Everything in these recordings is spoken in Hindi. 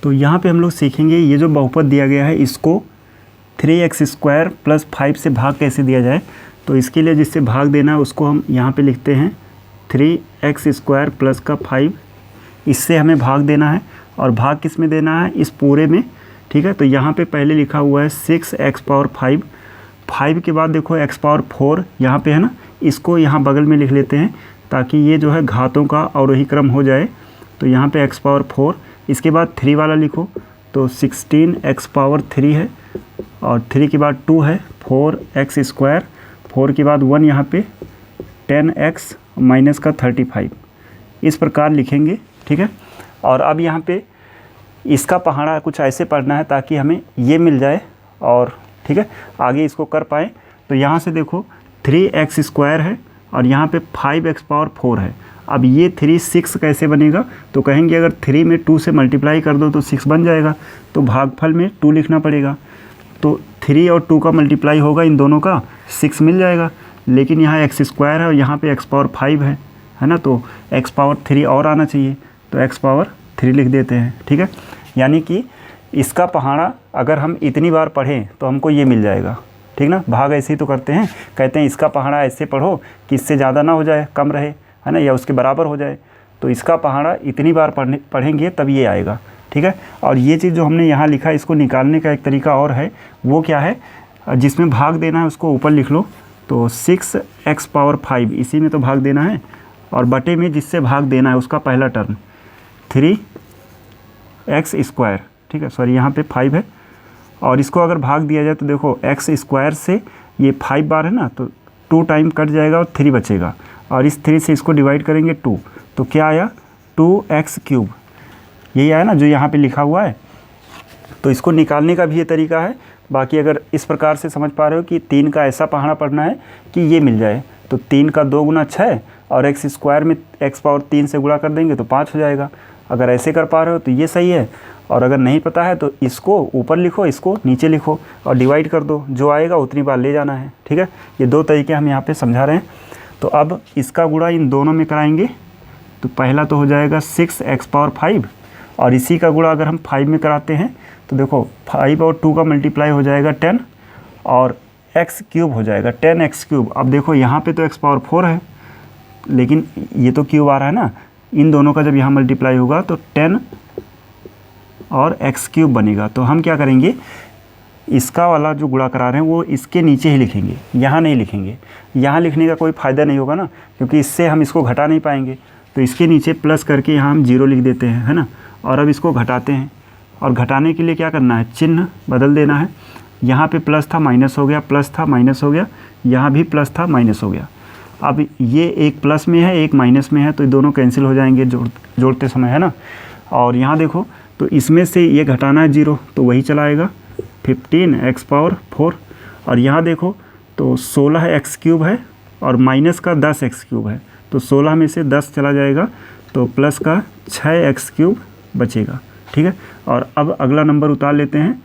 तो यहाँ पे हम लोग सीखेंगे ये जो बहुपद दिया गया है इसको 3x² + 5 से भाग कैसे दिया जाए। तो इसके लिए जिससे भाग देना है उसको हम यहाँ पे लिखते हैं 3x² + का 5, इससे हमें भाग देना है और भाग किस में देना है, इस पूरे में। ठीक है, तो यहाँ पे पहले लिखा हुआ है 6x⁵, 5 के बाद देखो x⁴ यहाँ पे है ना, इसको यहाँ बगल में लिख लेते हैं ताकि ये जो है घातों का अवरोही क्रम हो जाए। तो यहाँ पे x⁴, इसके बाद 3 वाला लिखो तो 16x⁴ है और 3 के बाद 2 है 4x², 4 के बाद 1 यहाँ पे 10x - 35, इस प्रकार लिखेंगे। ठीक है, और अब यहाँ पे इसका पहाड़ा कुछ ऐसे पढ़ना है ताकि हमें ये मिल जाए और ठीक है आगे इसको कर पाए। तो यहाँ से देखो 3x² है और यहाँ पे 5x⁴ है। अब ये 3 6 कैसे बनेगा, तो कहेंगे अगर 3 में 2 से मल्टीप्लाई कर दो तो 6 बन जाएगा, तो भागफल में 2 लिखना पड़ेगा। तो 3 और 2 का मल्टीप्लाई होगा, इन दोनों का 6 मिल जाएगा। लेकिन यहाँ x² है और यहाँ पे x⁴ है ना, तो x⁴ और आना चाहिए, तो x⁴ लिख देते हैं। ठीक है, यानी कि इसका पहाड़ा अगर हम इतनी बार पढ़ें तो हमको ये मिल जाएगा। ठीक ना, भाग ऐसे ही तो करते हैं, कहते हैं इसका पहाड़ा ऐसे पढ़ो कि इससे ज़्यादा ना हो जाए, कम रहे, है ना, या उसके बराबर हो जाए। तो इसका पहाड़ा इतनी बार पढ़ेंगे तब ये आएगा। ठीक है, और ये चीज़ जो हमने यहाँ लिखा इसको निकालने का एक तरीका और है, वो क्या है, जिसमें भाग देना है उसको ऊपर लिख लो। तो 6x⁵ इसी में तो भाग देना है, और बटे में जिससे भाग देना है उसका पहला टर्म 3x²। ठीक है, सॉरी यहाँ पे 5 है, और इसको अगर भाग दिया जाए तो देखो x² से ये 5 बार है ना, तो 2 टाइम कट जाएगा और 3 बचेगा, और इस 3 से इसको डिवाइड करेंगे 2, तो क्या आया 2x³, यही आया ना जो यहाँ पे लिखा हुआ है। तो इसको निकालने का भी ये तरीका है। बाकी अगर इस प्रकार से समझ पा रहे हो कि 3 का ऐसा पहाड़ा पढ़ना है कि ये मिल जाए, तो 3 का 2 गुना 6 और x² में x⁴ से गुणा कर देंगे तो 5 हो जाएगा। अगर ऐसे कर पा रहे हो तो ये सही है, और अगर नहीं पता है तो इसको ऊपर लिखो, इसको नीचे लिखो और डिवाइड कर दो, जो आएगा उतनी बार ले जाना है। ठीक है, ये 2 तरीके हम यहाँ पे समझा रहे हैं। तो अब इसका गुणा इन दोनों में कराएंगे, तो पहला तो हो जाएगा 6x⁵, और इसी का गुणा अगर हम 5 में कराते हैं तो देखो 5 और 2 का मल्टीप्लाई हो जाएगा 10 और x³ हो जाएगा 10x³। अब देखो यहाँ पे तो x⁴ है, लेकिन ये तो क्यूब आ रहा है ना, इन दोनों का जब यहाँ मल्टीप्लाई होगा तो 10 और x³ बनेगा। तो हम क्या करेंगे, इसका वाला जो गुणा करा रहे हैं वो इसके नीचे ही लिखेंगे, यहाँ नहीं लिखेंगे। यहाँ लिखने का कोई फ़ायदा नहीं होगा ना, क्योंकि इससे हम इसको घटा नहीं पाएंगे। तो इसके नीचे प्लस करके यहाँ हम 0 लिख देते हैं, है ना। और अब इसको घटाते हैं, और घटाने के लिए क्या करना है, चिन्ह बदल देना है। यहाँ पे प्लस था माइनस हो गया, प्लस था माइनस हो गया, यहाँ भी प्लस था माइनस हो गया। अब ये एक प्लस में है एक माइनस में है, तो ये दोनों कैंसिल हो जाएंगे जोड़ते समय, है ना। और यहाँ देखो तो इसमें से ये घटाना है 0, तो वही चला आएगा 15x⁴। और यहाँ देखो तो 16x³ है और माइनस का 10x³ है, तो 16 में से 10 चला जाएगा, तो प्लस का 6x³ बचेगा। ठीक है, और अब अगला नंबर उतार लेते हैं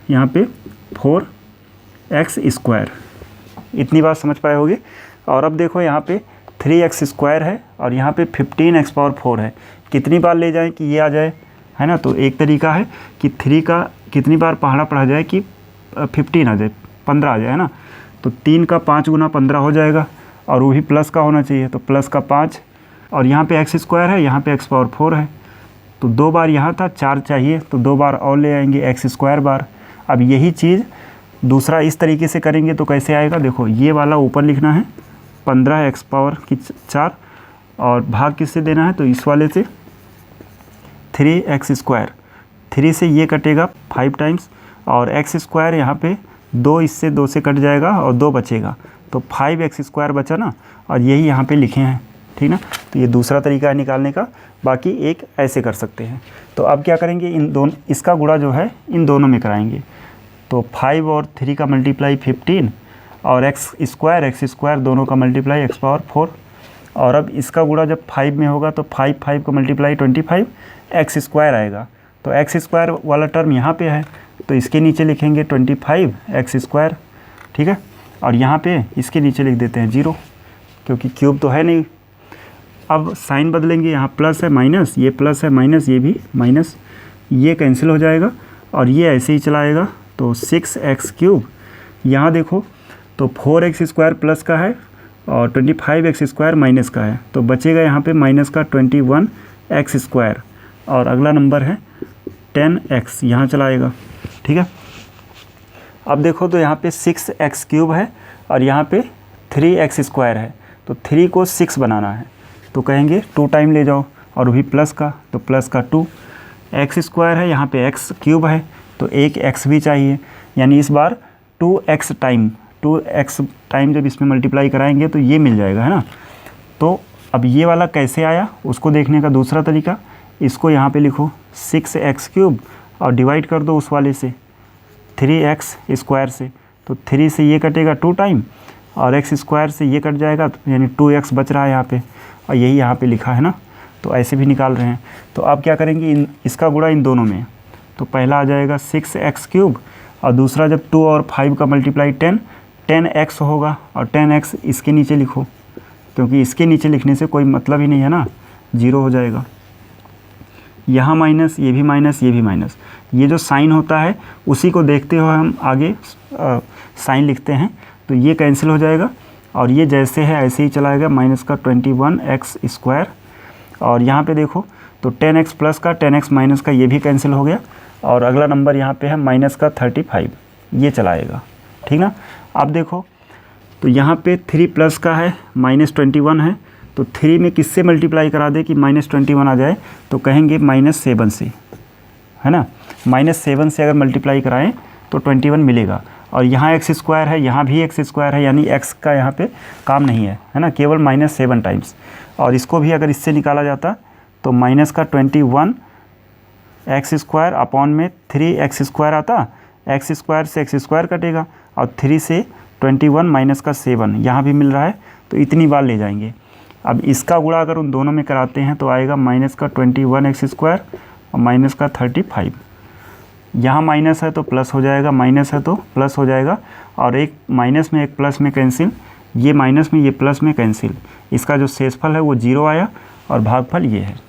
यहाँ पे 4x²। इतनी बात समझ पाए होगे। और अब देखो यहाँ पे 3x² है और यहाँ पे 15x⁴ है। कितनी बार ले जाएं कि ये आ जाए, है ना। तो एक तरीका है कि 3 का कितनी बार पहाड़ा पढ़ा जाए कि 15 आ जाए, 15 आ जाए, है ना। तो 3 का 5 गुना 15 हो जाएगा, और वो भी प्लस का होना चाहिए, तो प्लस का 5। और यहाँ पे x² है, यहाँ पे x⁴ है, तो 2 बार यहाँ था, 4 चाहिए, तो 2 बार और ले आएंगे x² बार। अब यही चीज़ दूसरा इस तरीके से करेंगे तो कैसे आएगा, देखो ये वाला ऊपर लिखना है 15x⁴, और भाग किससे देना है, तो इस वाले से 3x²। 3 से ये कटेगा 5 टाइम्स, और x² यहाँ पे 2, इससे 2 से कट जाएगा और 2 बचेगा, तो 5x² बचा ना, और यही यहाँ पे लिखे हैं। ठीक ना, तो ये दूसरा तरीका है निकालने का। बाकी एक ऐसे कर सकते हैं। तो अब क्या करेंगे, इन दोनों, इसका गुणा जो है इन दोनों में कराएंगे। तो 5 और 3 का मल्टीप्लाई 15, और x² दोनों का मल्टीप्लाई x⁴। और अब इसका गुणा जब 5 में होगा तो 5 का मल्टीप्लाई 25 x² आएगा। तो x² वाला टर्म यहाँ पे है, तो इसके नीचे लिखेंगे 25 x²। ठीक है, और यहाँ पे इसके नीचे लिख देते हैं 0, क्योंकि क्यूब तो है नहीं। अब साइन बदलेंगे, यहाँ प्लस है माइनस, ये प्लस है माइनस, ये भी माइनस, ये कैंसिल हो जाएगा और ये ऐसे ही चलाएगा। तो 6x³ यहाँ देखो तो 4x² प्लस का है और 25x² माइनस का है, तो बचेगा यहाँ पे माइनस का 21x²। और अगला नंबर है 10x, यहाँ चलाएगा। ठीक है, अब देखो तो यहाँ पे 6x³ है और यहाँ पे 3x² है, तो 3 को 6 बनाना है तो कहेंगे 2 टाइम ले जाओ और भी प्लस का, तो प्लस का 2 x² है, यहाँ पे x³ है तो एक x भी चाहिए, यानी इस बार 2x टाइम जब इसमें मल्टीप्लाई कराएंगे तो ये मिल जाएगा, है ना। तो अब ये वाला कैसे आया उसको देखने का दूसरा तरीका, इसको यहाँ पे लिखो 6x³ और डिवाइड कर दो उस वाले से 3x² से, तो 3 से ये कटेगा 2 टाइम और x² से ये कट जाएगा, तो यानी 2x बच रहा है यहाँ पे, और यही यहाँ पे लिखा है ना। तो ऐसे भी निकाल रहे हैं। तो आप क्या करेंगे, इसका गुणा इन दोनों में, तो पहला आ जाएगा 6x³ और दूसरा जब 2 और 5 का मल्टीप्लाई 10x होगा, और 10x इसके नीचे लिखो, क्योंकि इसके नीचे लिखने से कोई मतलब ही नहीं है ना, 0 हो जाएगा। यहाँ माइनस, ये भी माइनस, ये भी माइनस, ये जो साइन होता है उसी को देखते हुए हम आगे साइन लिखते हैं, तो ये कैंसिल हो जाएगा और ये जैसे है ऐसे ही चलाएगा, माइनस का 21x²। और यहाँ पे देखो तो 10x प्लस का 10x माइनस का ये भी कैंसिल हो गया, और अगला नंबर यहाँ पे है माइनस का 35, ये चलाएगा। ठीक ना। अब देखो तो यहाँ पे 3 प्लस का है, -21 है, तो 3 में किससे मल्टीप्लाई करा दे कि -21 आ जाए, तो कहेंगे -7 से, है ना। -7 से अगर मल्टीप्लाई कराएं तो 21 मिलेगा। और यहाँ x² है, यहाँ भी x² है, यानी x का यहाँ पे काम नहीं है, है ना, केवल -7 टाइम्स। और इसको भी अगर इससे निकाला जाता तो माइनस का 21x² अपॉन में 3x² आता, x² से x² कटेगा और 3 से 21 माइनस का 7 यहाँ भी मिल रहा है, तो इतनी बार ले जाएंगे। अब इसका गुणा अगर उन दोनों में कराते हैं तो आएगा माइनस का 21x² और माइनस का 35। यहाँ माइनस है तो प्लस हो जाएगा, माइनस है तो प्लस हो जाएगा, और एक माइनस में एक प्लस में कैंसिल, ये माइनस में ये प्लस में कैंसिल, इसका जो शेषफल है वो 0 आया और भागफल ये है।